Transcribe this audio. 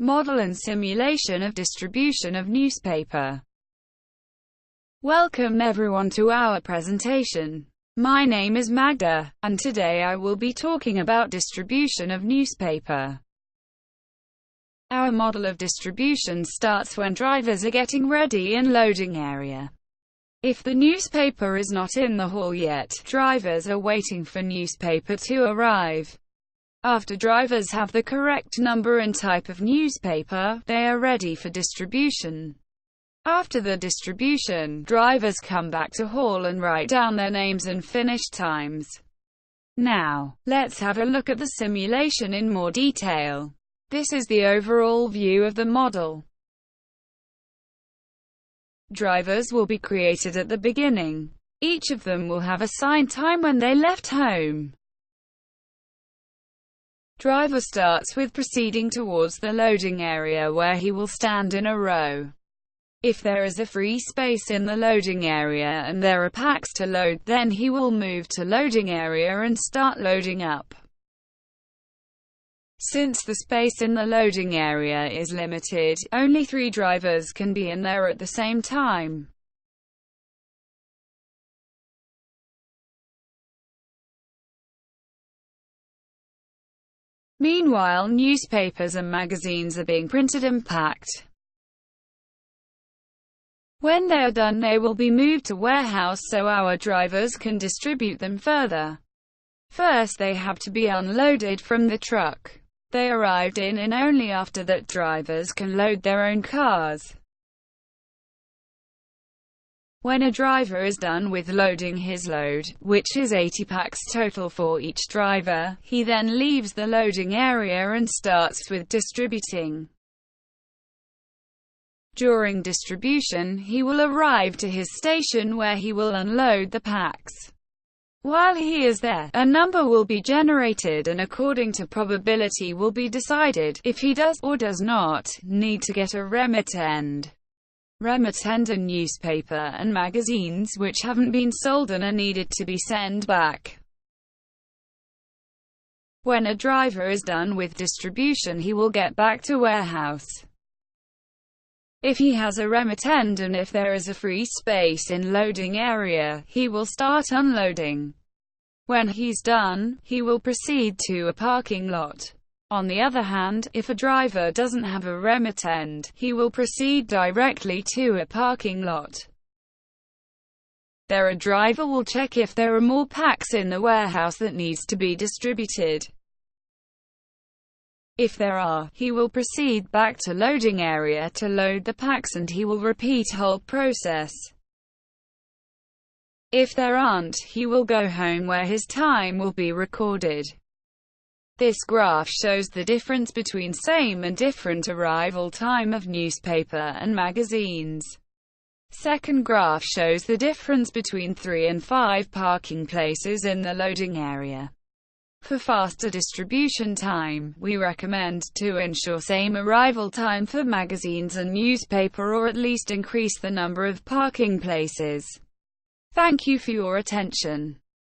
Model and simulation of distribution of newspaper. Welcome everyone to our presentation. My name is Magda, and today I will be talking about distribution of newspaper. Our model of distribution starts when drivers are getting ready in loading area. If the newspaper is not in the hall yet, drivers are waiting for newspaper to arrive. After drivers have the correct number and type of newspaper, they are ready for distribution. After the distribution, drivers come back to hall and write down their names and finish times. Now, let's have a look at the simulation in more detail. This is the overall view of the model. Drivers will be created at the beginning. Each of them will have assigned time when they left home. Driver starts with proceeding towards the loading area where he will stand in a row. If there is a free space in the loading area and there are packs to load, then he will move to loading area and start loading up. Since the space in the loading area is limited, only 3 drivers can be in there at the same time. Meanwhile, newspapers and magazines are being printed and packed. When they are done, they will be moved to warehouse so our drivers can distribute them further. First, they have to be unloaded from the truck. They arrived in and only after that drivers can load their own cars. When a driver is done with loading his load, which is 80 packs total for each driver, he then leaves the loading area and starts with distributing. During distribution, he will arrive to his station where he will unload the packs. While he is there, a number will be generated and according to probability will be decided if he does or does not need to get a remittend. Remittend are newspaper and magazines which haven't been sold and are needed to be sent back. When a driver is done with distribution, he will get back to warehouse. If he has a remittend and if there is a free space in loading area, he will start unloading. When he's done, he will proceed to a parking lot. On the other hand, if a driver doesn't have a remittend, he will proceed directly to a parking lot. There a driver will check if there are more packs in the warehouse that needs to be distributed. If there are, he will proceed back to loading area to load the packs and he will repeat whole process. If there aren't, he will go home where his time will be recorded. This graph shows the difference between same and different arrival time of newspaper and magazines. Second graph shows the difference between 3 and 5 parking places in the loading area. For faster distribution time, we recommend to ensure same arrival time for magazines and newspaper or at least increase the number of parking places. Thank you for your attention.